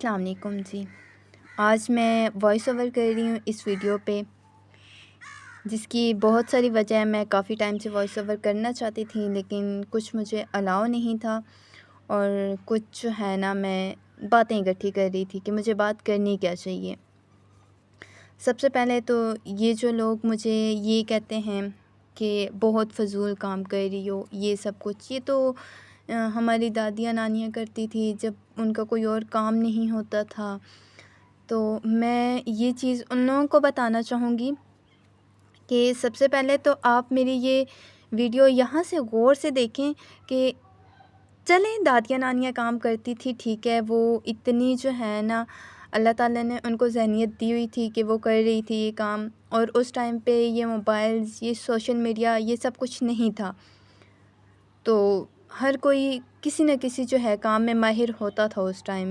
السلام علیکم جی۔ آج میں وائس اوور کر رہی ہوں اس ویڈیو پہ، جس کی بہت ساری وجہ ہے۔ میں کافی ٹائم سے وائس اوور کرنا چاہتی تھی، لیکن کچھ مجھے الاؤ نہیں تھا، اور کچھ جو ہے نا میں باتیں اکٹھی کر رہی تھی کہ مجھے بات کرنی کیا چاہیے۔ سب سے پہلے تو یہ جو لوگ مجھے یہ کہتے ہیں کہ بہت فضول کام کر رہی ہو، یہ سب کچھ، یہ تو ہماری دادیاں نانیاں کرتی تھی جب ان کا کوئی اور کام نہیں ہوتا تھا۔ تو میں یہ چیز ان لوگوں کو بتانا چاہوں گی کہ سب سے پہلے تو آپ میری یہ ویڈیو یہاں سے غور سے دیکھیں کہ چلیں دادیاں نانیاں کام کرتی تھی، ٹھیک ہے، وہ اتنی جو ہے نا اللہ تعالیٰ نے ان کو ذہنیت دی ہوئی تھی کہ وہ کر رہی تھی یہ کام، اور اس ٹائم پہ یہ موبائلز، یہ سوشل میڈیا، یہ سب کچھ نہیں تھا، تو ہر کوئی کسی نہ کسی جو ہے کام میں ماہر ہوتا تھا اس ٹائم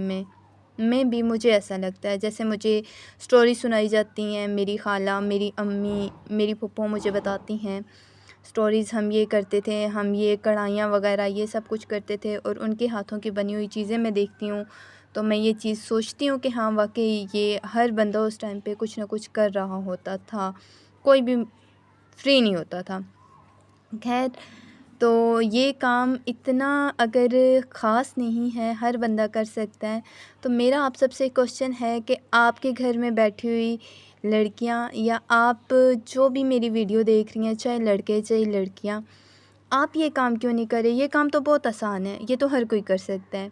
میں بھی مجھے ایسا لگتا ہے۔ جیسے مجھے سٹوری سنائی جاتی ہیں، میری خالہ، میری امی، میری پھپھو مجھے بتاتی ہیں سٹوریز، ہم یہ کرتے تھے، ہم یہ کڑھائیاں وغیرہ یہ سب کچھ کرتے تھے، اور ان کے ہاتھوں کی بنی ہوئی چیزیں میں دیکھتی ہوں تو میں یہ چیز سوچتی ہوں کہ ہاں واقعی یہ ہر بندہ اس ٹائم پہ کچھ نہ کچھ کر رہا ہوتا تھا، کوئی بھی فری نہیں ہوتا تھا۔ خیر، تو یہ کام اتنا اگر خاص نہیں ہے، ہر بندہ کر سکتا ہے، تو میرا آپ سب سے کوشچن ہے کہ آپ کے گھر میں بیٹھی ہوئی لڑکیاں، یا آپ جو بھی میری ویڈیو دیکھ رہی ہیں، چاہے لڑکے چاہے لڑکیاں، آپ یہ کام کیوں نہیں کریں؟ یہ کام تو بہت آسان ہے، یہ تو ہر کوئی کر سکتا ہے۔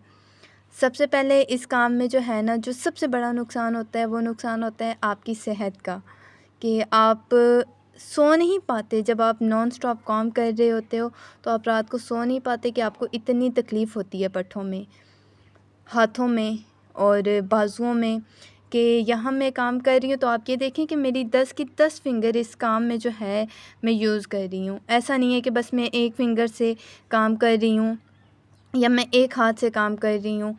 سب سے پہلے اس کام میں جو ہے نا، جو سب سے بڑا نقصان ہوتا ہے، وہ نقصان ہوتا ہے آپ کی صحت کا، کہ آپ سو نہیں پاتے۔ جب آپ نان سٹاپ کام کر رہے ہوتے ہو تو آپ رات کو سو نہیں پاتے، کہ آپ کو اتنی تکلیف ہوتی ہے پٹھوں میں، ہاتھوں میں اور بازوؤں میں، کہ یہاں میں کام کر رہی ہوں تو آپ یہ دیکھیں کہ میری 10 کی 10 فنگر اس کام میں جو ہے میں یوز کر رہی ہوں۔ ایسا نہیں ہے کہ بس میں ایک فنگر سے کام کر رہی ہوں یا میں ایک ہاتھ سے کام کر رہی ہوں،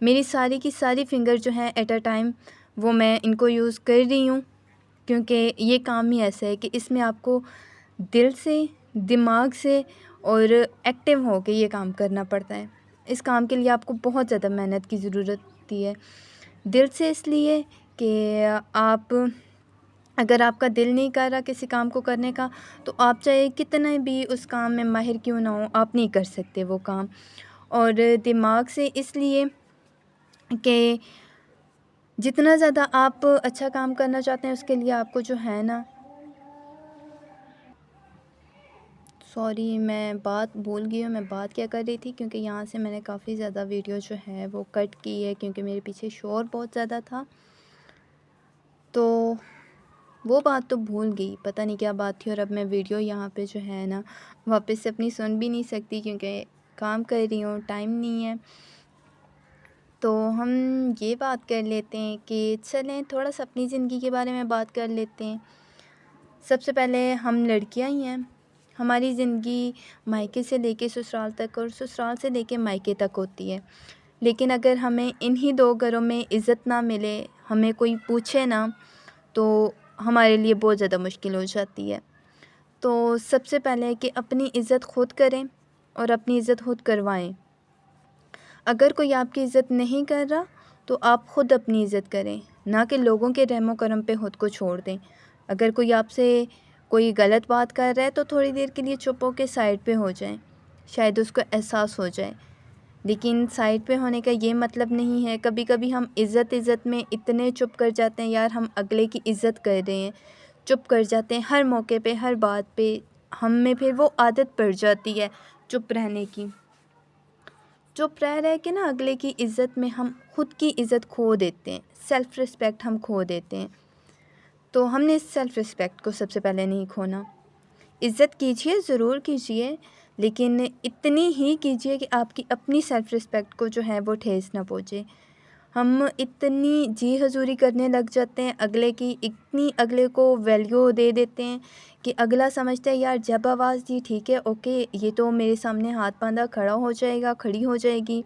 میری ساری کی ساری فنگر جو ہیں ایٹ اے ٹائم وہ میں ان کو یوز کر رہی ہوں، کیونکہ یہ کام ہی ایسا ہے کہ اس میں آپ کو دل سے، دماغ سے اور ایکٹیو ہو کے یہ کام کرنا پڑتا ہے۔ اس کام کے لیے آپ کو بہت زیادہ محنت کی ضرورت ہوتی ہے۔ دل سے اس لیے کہ آپ، اگر آپ کا دل نہیں کر رہا کسی کام کو کرنے کا، تو آپ چاہے کتنے بھی اس کام میں ماہر کیوں نہ ہو، آپ نہیں کر سکتے وہ کام۔ اور دماغ سے اس لیے کہ جتنا زیادہ آپ اچھا کام کرنا چاہتے ہیں، اس کے لیے آپ کو جو ہے نا، سوری میں بات بھول گئی ہوں، میں بات کیا کر رہی تھی، کیونکہ یہاں سے میں نے کافی زیادہ ویڈیو جو ہے وہ کٹ کی ہے، کیونکہ میرے پیچھے شور بہت زیادہ تھا، تو وہ بات تو بھول گئی، پتہ نہیں کیا بات تھی، اور اب میں ویڈیو یہاں پہ جو ہے نا واپس سے اپنی سن بھی نہیں سکتی، کیونکہ کام کر رہی ہوں، ٹائم نہیں ہے۔ تو ہم یہ بات کر لیتے ہیں کہ چلیں تھوڑا سا اپنی زندگی کے بارے میں بات کر لیتے ہیں۔ سب سے پہلے ہم لڑکیاں ہی ہیں، ہماری زندگی مائکے سے لے کے سسرال تک اور سسرال سے لے کے مائکے تک ہوتی ہے، لیکن اگر ہمیں انہی دو گھروں میں عزت نہ ملے، ہمیں کوئی پوچھے نہ، تو ہمارے لیے بہت زیادہ مشکل ہو جاتی ہے۔ تو سب سے پہلے کہ اپنی عزت خود کریں اور اپنی عزت خود کروائیں۔ اگر کوئی آپ کی عزت نہیں کر رہا تو آپ خود اپنی عزت کریں، نہ کہ لوگوں کے رحم و کرم پہ خود کو چھوڑ دیں۔ اگر کوئی آپ سے کوئی غلط بات کر رہا ہے تو تھوڑی دیر کے لیے چپ ہو کے سائڈ پہ ہو جائیں، شاید اس کو احساس ہو جائے، لیکن سائڈ پہ ہونے کا یہ مطلب نہیں ہے۔ کبھی کبھی ہم عزت میں اتنے چپ کر جاتے ہیں، یار ہم اگلے کی عزت کر رہے ہیں، چپ کر جاتے ہیں ہر موقع پہ، ہر بات پہ، ہم میں پھر وہ عادت پڑ جاتی ہے چپ رہنے کی۔ چپ رہ کے نا اگلے کی عزت میں ہم خود کی عزت کھو دیتے ہیں، سیلف رسپیکٹ ہم کھو دیتے ہیں۔ تو ہم نے سیلف رسپیکٹ کو سب سے پہلے نہیں کھونا۔ عزت کیجئے، ضرور کیجئے، لیکن اتنی ہی کیجئے کہ آپ کی اپنی سیلف رسپیکٹ کو جو ہے وہ ٹھیس نہ پہنچے۔ ہم اتنی جی حضوری کرنے لگ جاتے ہیں اگلے کی، اتنی اگلے کو ویلیو دے دیتے ہیں کہ اگلا سمجھتا ہے یار جب آواز دی ٹھیک ہے، اوکے، یہ تو میرے سامنے ہاتھ باندھا کھڑا ہو جائے گا، کھڑی ہو جائے گی،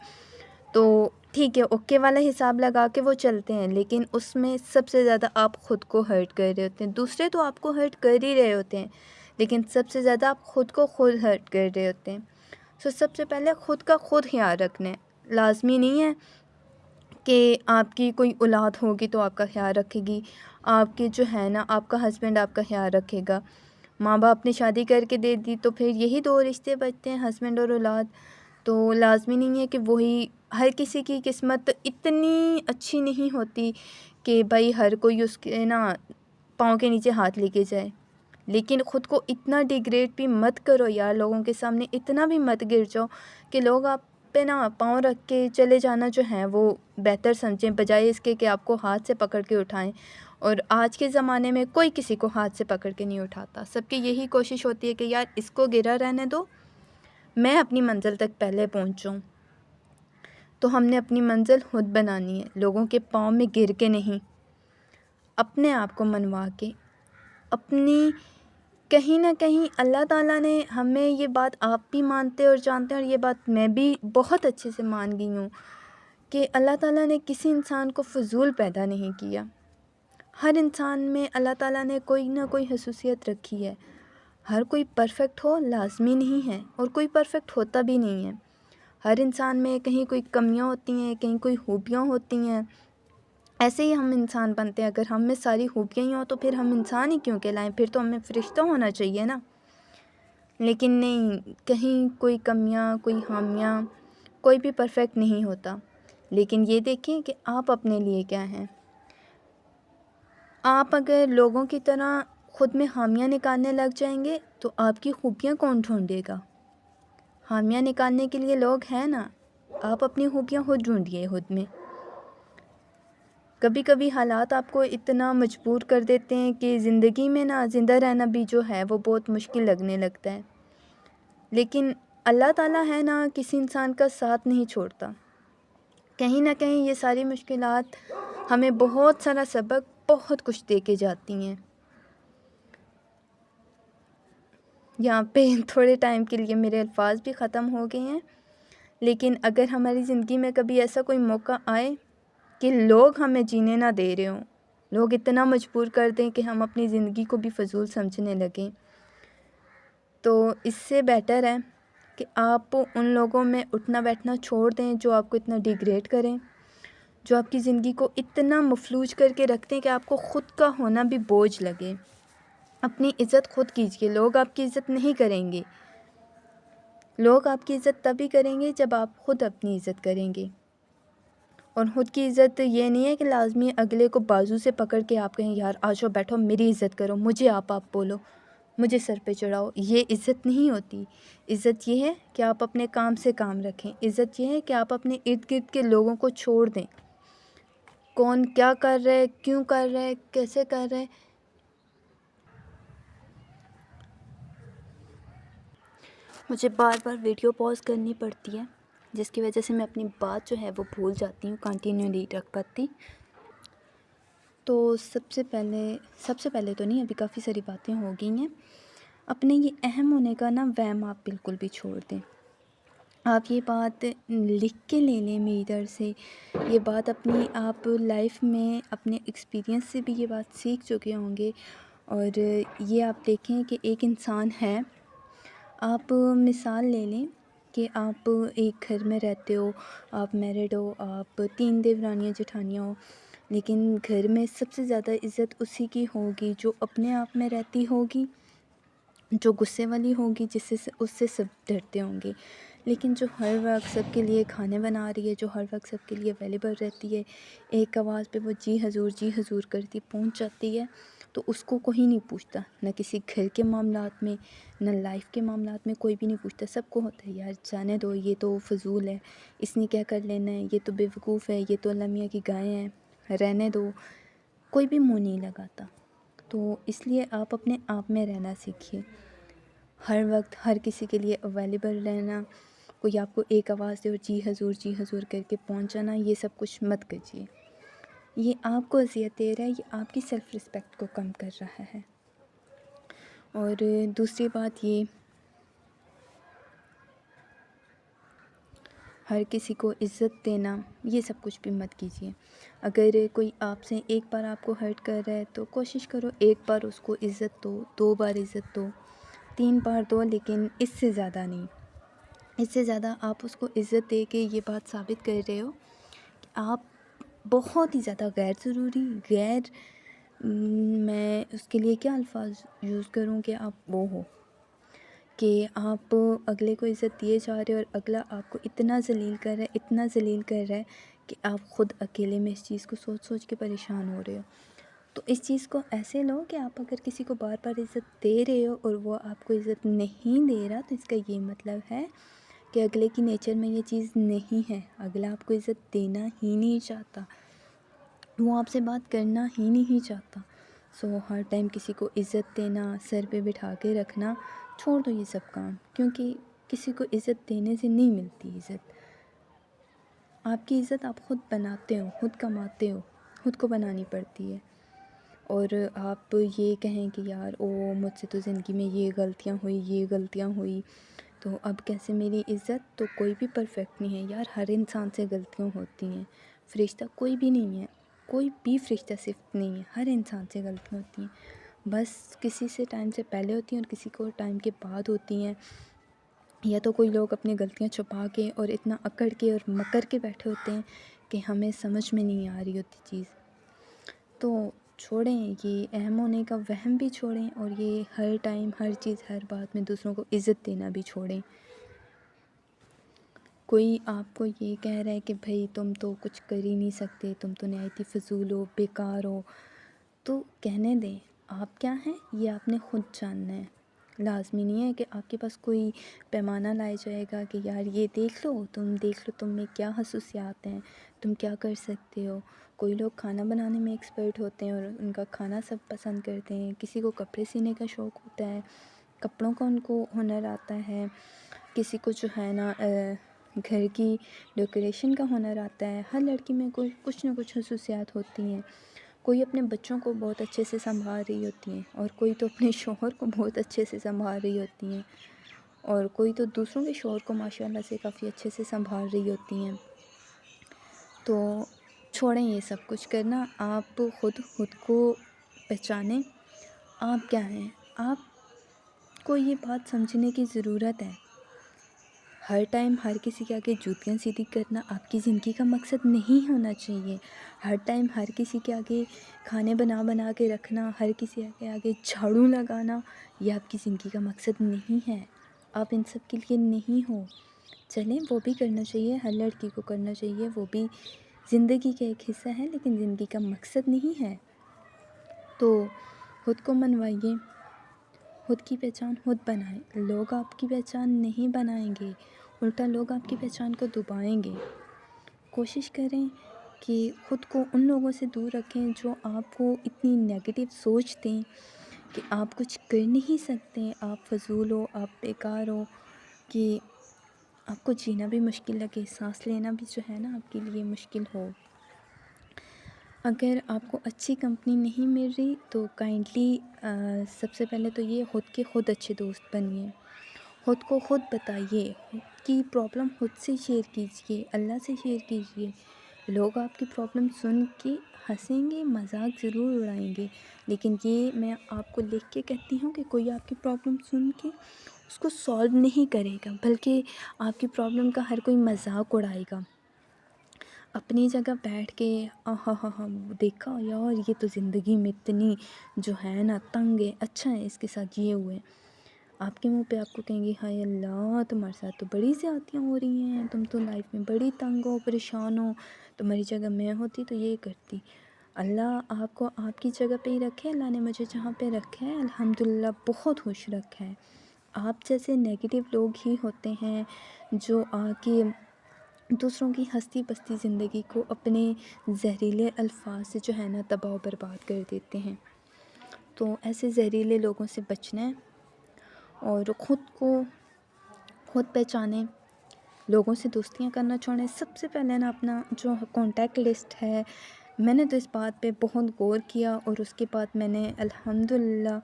تو ٹھیک ہے، اوکے والا حساب لگا کے وہ چلتے ہیں، لیکن اس میں سب سے زیادہ آپ خود کو ہرٹ کر رہے ہوتے ہیں۔ دوسرے تو آپ کو ہرٹ کر ہی رہے ہوتے ہیں، لیکن سب سے زیادہ آپ خود کو خود ہرٹ کر رہے ہوتے ہیں۔ سب سے پہلے خود کا خود خیال رکھنا ہے۔ لازمی نہیں ہے کہ آپ کی کوئی اولاد ہوگی تو آپ کا خیال رکھے گی، آپ کے جو ہے نا آپ کا ہسبینڈ آپ کا خیال رکھے گا۔ ماں باپ نے شادی کر کے دے دی تو پھر یہی دو رشتے بچتے ہیں، ہسبینڈ اور اولاد۔ تو لازمی نہیں ہے کہ وہی، ہر کسی کی قسمت اتنی اچھی نہیں ہوتی کہ بھائی ہر کوئی اس کے نا پاؤں کے نیچے ہاتھ لے کے جائے۔ لیکن خود کو اتنا ڈیگریڈ بھی مت کرو یار، لوگوں کے سامنے اتنا بھی مت گر جاؤ کہ لوگ آپ پہ نا پاؤں رکھ کے چلے جانا جو ہے وہ بہتر سمجھیں، بجائے اس کے کہ آپ کو ہاتھ سے پکڑ کے اٹھائیں۔ اور آج کے زمانے میں کوئی کسی کو ہاتھ سے پکڑ کے نہیں اٹھاتا، سب کی یہی کوشش ہوتی ہے کہ یار اس کو گرا رہنے دو، میں اپنی منزل تک پہلے پہنچوں۔ تو ہم نے اپنی منزل خود بنانی ہے، لوگوں کے پاؤں میں گر کے نہیں، اپنے آپ کو منوا کے، اپنی کہیں نہ کہیں اللہ تعالیٰ نے ہمیں، یہ بات آپ بھی مانتے اور جانتے ہیں اور یہ بات میں بھی بہت اچھے سے مان گئی ہوں کہ اللہ تعالیٰ نے کسی انسان کو فضول پیدا نہیں کیا۔ ہر انسان میں اللہ تعالیٰ نے کوئی نہ کوئی خصوصیت رکھی ہے۔ ہر کوئی پرفیکٹ ہو لازمی نہیں ہے، اور کوئی پرفیکٹ ہوتا بھی نہیں ہے۔ ہر انسان میں کہیں کوئی کمیاں ہوتی ہیں، کہیں کوئی خوبیاں ہوتی ہیں۔ ایسے ہی ہم انسان بنتے ہیں، اگر ہم میں ساری خوبیاں ہی ہوں تو پھر ہم انسان ہی کیوں کہلائیں، پھر تو ہمیں فرشتہ ہونا چاہیے نا۔ لیکن نہیں، کہیں کوئی کمیاں، کوئی خامیاں، کوئی بھی پرفیکٹ نہیں ہوتا۔ لیکن یہ دیکھیں کہ آپ اپنے لیے کیا ہیں۔ آپ اگر لوگوں کی طرح خود میں خامیاں نکالنے لگ جائیں گے تو آپ کی خوبیاں کون ڈھونڈے گا؟ خامیاں نکالنے کے لیے لوگ ہیں نا، آپ اپنی خوبیاں خود ڈھونڈیے خود میں۔ کبھی کبھی حالات آپ کو اتنا مجبور کر دیتے ہیں کہ زندگی میں نا زندہ رہنا بھی جو ہے وہ بہت مشکل لگنے لگتا ہے، لیکن اللہ تعالیٰ ہے نا کسی انسان کا ساتھ نہیں چھوڑتا۔ کہیں نہ کہیں یہ ساری مشکلات ہمیں بہت سارا سبق، بہت کچھ دے کے جاتی ہیں۔ یہاں پہ تھوڑے ٹائم کے لیے میرے الفاظ بھی ختم ہو گئے ہیں، لیکن اگر ہماری زندگی میں کبھی ایسا کوئی موقع آئے کہ لوگ ہمیں جینے نہ دے رہے ہوں، لوگ اتنا مجبور کر دیں کہ ہم اپنی زندگی کو بھی فضول سمجھنے لگیں، تو اس سے بیٹر ہے کہ آپ ان لوگوں میں اٹھنا بیٹھنا چھوڑ دیں جو آپ کو اتنا ڈیگریڈ کریں، جو آپ کی زندگی کو اتنا مفلوج کر کے رکھتے ہیں کہ آپ کو خود کا ہونا بھی بوجھ لگے۔ اپنی عزت خود کیجیے، لوگ آپ کی عزت نہیں کریں گے۔ لوگ آپ کی عزت تبھی کریں گے جب آپ خود اپنی عزت کریں گے۔ اور خود کی عزت یہ نہیں ہے کہ لازمی اگلے کو بازو سے پکڑ کے آپ کہیں یار آ جاؤ بیٹھو میری عزت کرو، مجھے آپ بولو، مجھے سر پہ چڑھاؤ۔ یہ عزت نہیں ہوتی۔ عزت یہ ہے کہ آپ اپنے کام سے کام رکھیں۔ عزت یہ ہے کہ آپ اپنے ارد گرد کے لوگوں کو چھوڑ دیں، کون کیا کر رہا ہے، کیوں کر رہا ہے، کیسے کر رہا ہے۔ مجھے بار بار ویڈیو پاز کرنی پڑتی ہے، جس کی وجہ سے میں اپنی بات جو ہے وہ بھول جاتی ہوں، کنٹینیو نہیں رکھ پاتی۔ تو سب سے پہلے تو نہیں، ابھی کافی ساری باتیں ہو گئی ہیں۔ اپنے یہ اہم ہونے کا نا وہم آپ بالکل بھی چھوڑ دیں۔ آپ یہ بات لکھ کے لے لیں میری طرف سے، یہ بات اپنی آپ لائف میں اپنے ایکسپیرینس سے بھی یہ بات سیکھ چکے ہوں گے، اور یہ آپ دیکھیں کہ ایک انسان ہے، آپ مثال لے لیں کہ آپ ایک گھر میں رہتے ہو، آپ میرڈ ہو، آپ 3 دیورانیاں جٹھانیاں ہو، لیکن گھر میں سب سے زیادہ عزت اسی کی ہوگی جو اپنے آپ میں رہتی ہوگی، جو غصے والی ہوگی، اس سے سب ڈرتے ہوں گے۔ لیکن جو ہر وقت سب کے لیے کھانے بنا رہی ہے، جو ہر وقت سب کے لیے اویلیبل رہتی ہے، ایک آواز پہ وہ جی حضور کرتی پہنچ جاتی ہے، تو اس کو کوئی نہیں پوچھتا، نہ کسی گھر کے معاملات میں، نہ لائف کے معاملات میں، کوئی بھی نہیں پوچھتا۔ سب کو ہوتا ہے یار جانے دو، یہ تو فضول ہے، اس نے کیا کر لینا ہے، یہ تو بے وقوف ہے، یہ تو اللہ میاں کی گائیں ہیں، رہنے دو، کوئی بھی منہ نہیں لگاتا۔ تو اس لیے آپ اپنے آپ میں رہنا سیکھیے، ہر وقت ہر کسی کے لیے اویلیبل رہنا، کوئی آپ کو ایک آواز دے اور جی حضور کر کے پہنچ جانا، یہ سب کچھ مت کیجیے۔ یہ آپ کو اذیت دے رہا ہے، یہ آپ کی سیلف رسپیکٹ کو کم کر رہا ہے۔ اور دوسری بات یہ، ہر کسی کو عزت دینا، یہ سب کچھ بھی مت کیجیے۔ اگر کوئی آپ سے ایک بار آپ کو ہرٹ کر رہا ہے تو کوشش کرو ایک بار اس کو عزت دو، 2 بار عزت دو، 3 بار دو، لیکن اس سے زیادہ نہیں۔ اس سے زیادہ آپ اس کو عزت دے کے یہ بات ثابت کر رہے ہو کہ آپ بہت ہی زیادہ غیر ضروری، میں اس کے لیے کیا الفاظ یوز کروں کہ آپ وہ ہو کہ آپ اگلے کو عزت دیے جا رہے ہو اور اگلا آپ کو اتنا ذلیل کر رہا ہے، اتنا ذلیل کر رہا ہے کہ آپ خود اکیلے میں اس چیز کو سوچ سوچ کے پریشان ہو رہے ہو۔ تو اس چیز کو ایسے لو کہ آپ اگر کسی کو بار بار عزت دے رہے ہو اور وہ آپ کو عزت نہیں دے رہا، تو اس کا یہ مطلب ہے کہ اگلے کی نیچر میں یہ چیز نہیں ہے، اگلا آپ کو عزت دینا ہی نہیں چاہتا، وہ آپ سے بات کرنا ہی نہیں چاہتا۔ ہر ٹائم کسی کو عزت دینا، سر پہ بٹھا کے رکھنا، چھوڑ دو یہ سب کام، کیونکہ کسی کو عزت دینے سے نہیں ملتی عزت۔ آپ کی عزت آپ خود بناتے ہو، خود کماتے ہو، خود کو بنانی پڑتی ہے۔ اور آپ یہ کہیں کہ یار مجھ سے تو زندگی میں یہ غلطیاں ہوئی تو اب کیسے میری عزت؟ تو کوئی بھی پرفیکٹ نہیں ہے یار، ہر انسان سے غلطیاں ہوتی ہیں، فرشتہ کوئی بھی نہیں ہے، کوئی بھی فرشتہ صرف نہیں ہے، ہر انسان سے غلطیاں ہوتی ہیں، بس کسی سے ٹائم سے پہلے ہوتی ہیں اور کسی کو ٹائم کے بعد ہوتی ہیں، یا تو کوئی لوگ اپنی غلطیاں چھپا کے اور اتنا اکڑ کے اور مکر کے بیٹھے ہوتے ہیں کہ ہمیں سمجھ میں نہیں آ رہی ہوتی چیز۔ تو چھوڑیں یہ اہم ہونے کا وہم بھی چھوڑیں، اور یہ ہر ٹائم ہر چیز ہر بات میں دوسروں کو عزت دینا بھی چھوڑیں۔ کوئی آپ کو یہ کہہ رہا ہے کہ بھائی تم تو کچھ کر ہی نہیں سکتے، تم تو نہایت ہی فضول ہو، بیکار ہو، تو کہنے دیں، آپ کیا ہیں یہ آپ نے خود جاننا ہے۔ لازمی نہیں ہے کہ آپ کے پاس کوئی پیمانہ لایا جائے گا کہ یار یہ دیکھ لو تم میں کیا خصوصیات ہیں، تم کیا کر سکتے ہو۔ کوئی لوگ کھانا بنانے میں ایکسپرٹ ہوتے ہیں اور ان کا کھانا سب پسند کرتے ہیں، کسی کو کپڑے سینے کا شوق ہوتا ہے، کپڑوں کا ان کو ہنر آتا ہے، کسی کو جو ہے نا گھر کی ڈیکوریشن کا ہنر آتا ہے۔ ہر لڑکی میں کوئی کچھ نہ کچھ خصوصیات ہوتی ہیں۔ کوئی اپنے بچوں کو بہت اچھے سے سنبھال رہی ہوتی ہیں، اور کوئی تو اپنے شوہر کو بہت اچھے سے سنبھال رہی ہوتی ہیں، اور کوئی تو دوسروں کے شوہر کو ماشاءاللہ سے کافی اچھے سے سنبھال رہی ہوتی ہیں۔ تو چھوڑیں یہ سب کچھ کرنا، آپ خود کو پہچانیں، آپ کیا ہیں۔ آپ کو یہ بات سمجھنے کی ضرورت ہے، ہر ٹائم ہر کسی کے آگے جوتیاں سیدھی کرنا آپ کی زندگی کا مقصد نہیں ہونا چاہیے۔ ہر ٹائم ہر کسی کے آگے کھانے بنا کے رکھنا، ہر کسی کے آگے جھاڑو لگانا، یہ آپ کی زندگی کا مقصد نہیں ہے۔ آپ ان سب کے لیے نہیں ہو۔ چلیں وہ بھی کرنا چاہیے، ہر لڑکی کو کرنا چاہیے، وہ بھی زندگی کا ایک حصہ ہے، لیکن زندگی کا مقصد نہیں ہے۔ تو خود کو منوائیے، خود کی پہچان خود بنائیں، لوگ آپ کی پہچان نہیں بنائیں گے، الٹا لوگ آپ کی پہچان کو دبائیں گے۔ کوشش کریں کہ خود کو ان لوگوں سے دور رکھیں جو آپ کو اتنی نیگیٹو سوچ دیں کہ آپ کچھ کر نہیں سکتے، آپ فضول ہو، آپ بیکار ہو، کہ آپ کو جینا بھی مشکل لگے، سانس لینا بھی جو ہے نا آپ کے لیے مشکل ہو۔ اگر آپ کو اچھی کمپنی نہیں مل رہی تو کائنڈلی سب سے پہلے تو یہ خود اچھے دوست بنیے، خود کو خود بتائیے، خود کی پرابلم خود سے شیئر کیجیے، اللہ سے شیئر کیجیے۔ لوگ آپ کی پرابلم سن کے ہنسیں گے، مذاق ضرور اڑائیں گے، لیکن یہ میں آپ کو لکھ کے کہتی ہوں کہ کوئی آپ کی پرابلم سن کے اس کو سولو نہیں کرے گا، بلکہ آپ کی پرابلم کا ہر کوئی مذاق اڑائے گا۔ اپنی جگہ بیٹھ کے دیکھا یار یہ تو زندگی میں اتنی جو ہے نا تنگ ہے، اچھا ہے اس کے ساتھ یہ ہوئے، آپ کے منہ پہ آپ کو کہیں گے ہائے اللہ تمہارے ساتھ تو بڑی زیادتیاں ہو رہی ہیں، تم تو لائف میں بڑی تنگ ہو، پریشان ہو، تمہاری جگہ میں ہوتی تو یہ کرتی۔ اللہ آپ کو آپ کی جگہ پہ ہی رکھے، اللہ نے مجھے جہاں پہ رکھا ہے الحمدللہ بہت خوش رکھا ہے۔ آپ جیسے نیگیٹو لوگ ہی ہوتے ہیں جو آ کے دوسروں کی ہستی بستی زندگی کو اپنے زہریلے الفاظ سے جو ہے نا تباہ و برباد کر دیتے ہیں۔ تو ایسے زہریلے لوگوں سے بچنا ہے، اور خود کو خود پہچانیں، لوگوں سے دوستیاں کرنا چھوڑیں۔ سب سے پہلے نا اپنا جو کانٹیکٹ لسٹ ہے، میں نے تو اس بات پہ بہت غور کیا، اور اس کے بعد میں نے الحمدللہ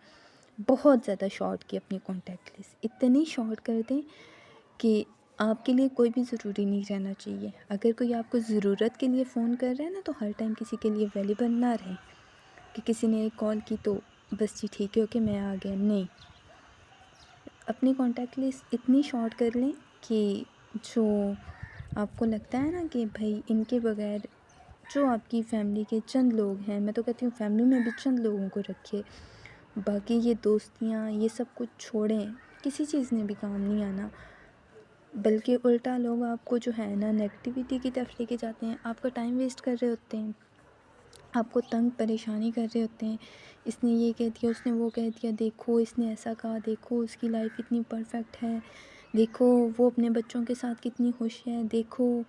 بہت زیادہ شارٹ کی اپنی کانٹیکٹ لسٹ، اتنی شارٹ کر دیں کہ آپ کے لیے کوئی بھی ضروری نہیں رہنا چاہیے۔ اگر کوئی آپ کو ضرورت کے لیے فون کر رہا ہے نا، تو ہر ٹائم کسی کے لیے اویلیبل نہ رہیں کہ کسی نے ایک کال کی تو بس جی ٹھیک ہے اوکے میں آ گیا، نہیں۔ اپنی کانٹیکٹ لسٹ اتنی شارٹ کر لیں کہ جو آپ کو لگتا ہے نا کہ بھائی ان کے بغیر جو آپ کی فیملی کے چند لوگ ہیں، میں تو کہتی ہوں فیملی میں بھی چند لوگوں کو رکھے، باقی یہ دوستیاں یہ سب کچھ چھوڑیں، کسی چیز نے بھی کام نہیں آنا، بلکہ الٹا لوگ آپ کو جو ہے نا نیگیٹیوٹی کی طرف لے کے جاتے ہیں، آپ کا ٹائم ویسٹ کر رہے ہوتے ہیں، آپ کو تنگ پریشانی کر رہے ہوتے ہیں، اس نے یہ کہہ دیا، اس نے وہ کہہ دیا، دیکھو اس نے ایسا کہا، دیکھو اس کی لائف اتنی پرفیکٹ ہے، دیکھو وہ اپنے بچوں کے ساتھ کتنی خوش ہے، دیکھو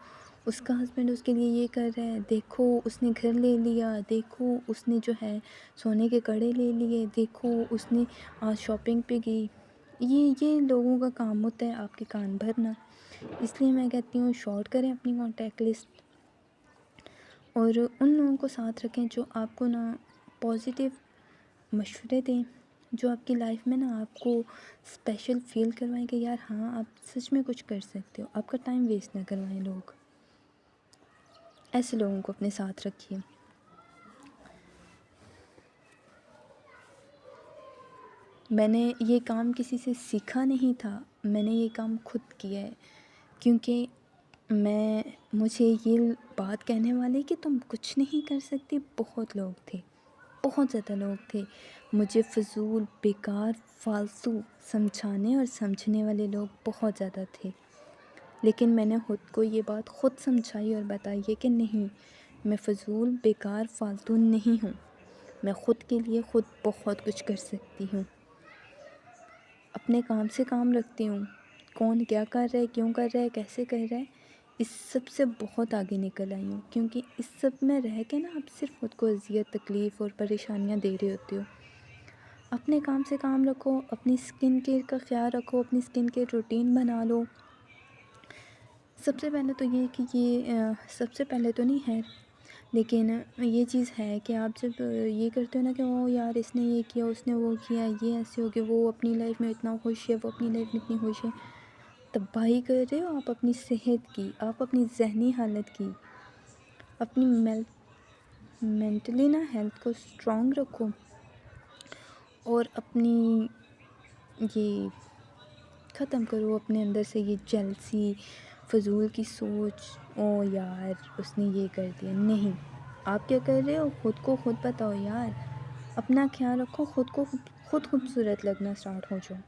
اس کا ہسبینڈ اس کے لیے یہ کر رہا ہے، دیکھو اس نے گھر لے لیا، دیکھو اس نے جو ہے سونے کے کڑے لے لیے، دیکھو اس نے آج شاپنگ پہ گئی۔ یہ لوگوں کا کام ہوتا ہے آپ کے کان بھرنا، اس لیے میں کہتی ہوں شارٹ کریں اپنی کانٹیکٹ لسٹ، اور ان لوگوں کو ساتھ رکھیں جو آپ کو نا پازیٹیو مشورے دیں، جو آپ کی لائف میں نا آپ کو اسپیشل فیل کروائیں کہ یار ہاں آپ سچ میں کچھ کر سکتے ہو، آپ کا ٹائم ویسٹ نہ کروائیں لوگ، ایسے لوگوں کو اپنے ساتھ رکھیے۔ میں نے یہ کام کسی سے سیکھا نہیں تھا، میں نے یہ کام خود کیا ہے، کیونکہ مجھے یہ بات کہنے والے کہ تم کچھ نہیں کر سکتی بہت لوگ تھے، بہت زیادہ لوگ تھے، مجھے فضول بیکار فالتو سمجھانے اور سمجھنے والے لوگ بہت زیادہ تھے، لیکن میں نے خود کو یہ بات خود سمجھائی اور بتائی ہے کہ نہیں، میں فضول بیکار فالتو نہیں ہوں، میں خود کے لیے خود بہت کچھ کر سکتی ہوں، اپنے کام سے کام رکھتی ہوں، کون کیا کر رہا ہے، کیوں کر رہا ہے، کیسے کر رہا ہے، اس سب سے بہت آگے نکل آئی ہوں، کیونکہ اس سب میں رہ کے نا آپ صرف خود کو اذیت تکلیف اور پریشانیاں دے رہے ہوتے ہو۔ اپنے کام سے کام رکھو، اپنی سکن کیئر کا خیال رکھو، اپنی سکن کیئر روٹین بنا لو۔ سب سے پہلے تو یہ کہ سب سے پہلے تو نہیں ہے، لیکن یہ چیز ہے کہ آپ جب یہ کرتے ہو نا کہ او یار اس نے یہ کیا، اس نے وہ کیا، یہ ایسے ہو گیا، وہ اپنی لائف میں اتنا خوش ہے، وہ اپنی لائف میں اتنی خوش ہے، تباہی کر رہے ہو آپ اپنی صحت کی، آپ اپنی ذہنی حالت کی، اپنی مینٹلی نا ہیلتھ کو اسٹرانگ رکھو، اور اپنی یہ ختم کرو اپنے اندر سے یہ جیلسی، فضول کی سوچ، او یار اس نے یہ کر دیا، نہیں، آپ کیا کر رہے ہو خود کو خود بتاؤ یار، اپنا خیال رکھو، خود کو خود خوبصورت لگنا سٹارٹ ہو جاؤ،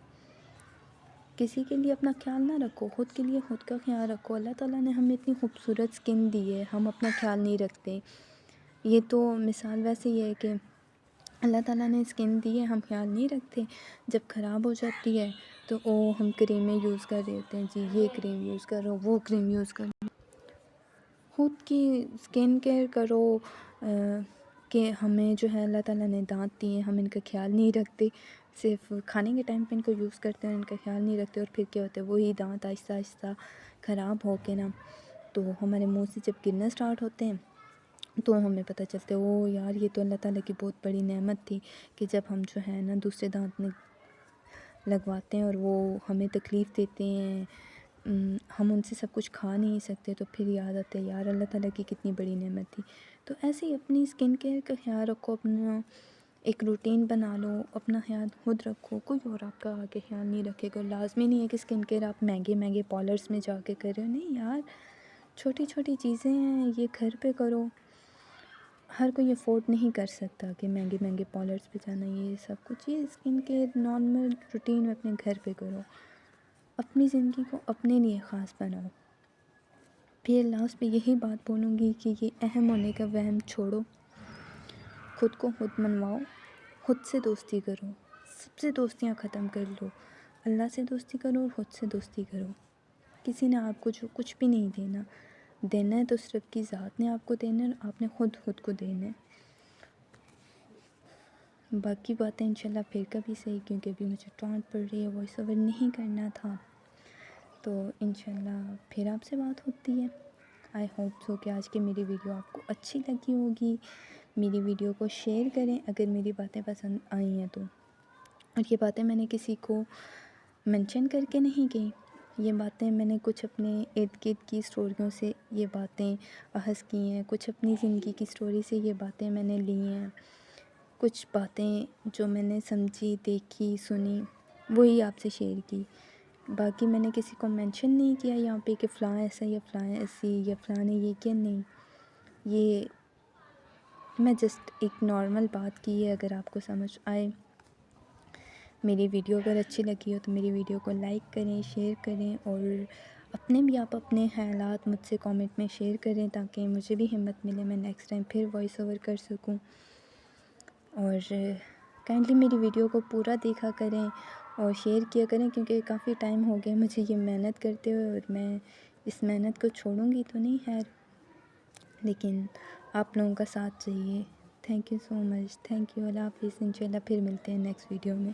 کسی کے لیے اپنا خیال نہ رکھو، خود کے لیے خود کا خیال رکھو، اللہ تعالیٰ نے ہمیں اتنی خوبصورت سکن دی ہے، ہم اپنا خیال نہیں رکھتے، یہ تو مثال ویسے ہی ہے کہ اللہ تعالیٰ نے سکن دی ہے، ہم خیال نہیں رکھتے، جب خراب ہو جاتی ہے تو ہم کریمیں یوز کر رہے ہوتے ہیں، جی یہ کریم یوز کرو، وہ کریم یوز کرو، خود کی سکن کیئر کرو، کہ ہمیں جو ہے اللہ تعالیٰ نے دانت دیے ہیں، ہم ان کا خیال نہیں رکھتے، صرف کھانے کے ٹائم پہ ان کو یوز کرتے ہیں، ان کا خیال نہیں رکھتے، اور پھر کیا ہوتا ہے وہی دانت آہستہ آہستہ خراب ہو کے نا تو ہمارے منہ سے جب گرنا سٹارٹ ہوتے ہیں تو ہمیں پتہ چلتا ہے او یار یہ تو اللہ تعالیٰ کی بہت بڑی نعمت تھی کہ جب ہم جو ہے نا دوسرے دانت میں لگواتے ہیں اور وہ ہمیں تکلیف دیتے ہیں، ہم ان سے سب کچھ کھا نہیں سکتے، تو پھر یاد آتا ہے یار اللہ تعالیٰ کی کتنی بڑی نعمت تھی۔ تو ایسے ہی اپنی سکن کیئر کا خیال رکھو، اپنا ایک روٹین بنا لو، اپنا خیال خود رکھو، کوئی اور آپ کا آگے خیال نہیں رکھے گا، لازمی نہیں ہے کہ سکن کیئر آپ مہنگے پارلرز میں جا کے کر رہے ہو، نہیں یار، چھوٹی چھوٹی چیزیں ہیں، یہ گھر پہ کرو، ہر کوئی افورڈ نہیں کر سکتا کہ مہنگے پارلرز پہ جانا، یہ سب کچھ، یہ سکن کیئر نارمل روٹین میں اپنے گھر پہ کرو، اپنی زندگی کو اپنے لیے خاص بناؤ۔ پھر لاسٹ پہ یہی بات بولوں گی کہ یہ اہم ہونے کا وہم چھوڑو، خود کو خود منواؤ، خود سے دوستی کرو، سب سے دوستیاں ختم کر لو، اللہ سے دوستی کرو اور خود سے دوستی کرو، کسی نے آپ کو جو کچھ بھی نہیں دینا ہے تو صرف کی ذات نے آپ کو دینا ہے، اور آپ نے خود کو دینا ہے۔ باقی باتیں انشاءاللہ پھر کبھی صحیح، کیونکہ ابھی مجھے ڈانٹ پڑ رہی ہے، وائس اوور نہیں کرنا تھا، تو انشاءاللہ پھر آپ سے بات ہوتی ہے۔ آئی ہوپ سو کہ آج کی میری ویڈیو آپ کو اچھی لگی ہوگی، میری ویڈیو کو شیئر کریں اگر میری باتیں پسند آئی ہیں تو، اور یہ باتیں میں نے کسی کو منشن کر کے نہیں کی، یہ باتیں میں نے کچھ اپنے ارد گرد کی اسٹوریوں سے یہ باتیں اخذ کی ہیں، کچھ اپنی زندگی کی اسٹوری سے یہ باتیں میں نے لی ہیں، کچھ باتیں جو میں نے سمجھی، دیکھی، سنی، وہی آپ سے شیئر کی، باقی میں نے کسی کو مینشن نہیں کیا یہاں پہ کہ فلاں ایسا یا فلاں ایسی یا فلاں نے یہ کیا، نہیں، یہ میں جسٹ ایک نارمل بات کی ہے، اگر آپ کو سمجھ آئے۔ میری ویڈیو اگر اچھی لگی ہو تو میری ویڈیو کو لائک کریں، شیئر کریں، اور آپ اپنے خیالات مجھ سے کامنٹ میں شیئر کریں تاکہ مجھے بھی ہمت ملے، میں نیکسٹ ٹائم پھر وائس اوور کر سکوں۔ اور کائنڈلی میری ویڈیو کو پورا دیکھا کریں اور شیئر کیا کریں، کیونکہ کافی ٹائم ہو گیا مجھے یہ محنت کرتے ہوئے، اور میں اس محنت کو چھوڑوں گی تو نہیں، خیر، لیکن آپ لوگوں کا ساتھ چاہیے۔ Thank you so much, thank you, اللہ حافظ، انشاءاللہ پھر ملتے ہیں نیکسٹ ویڈیو میں۔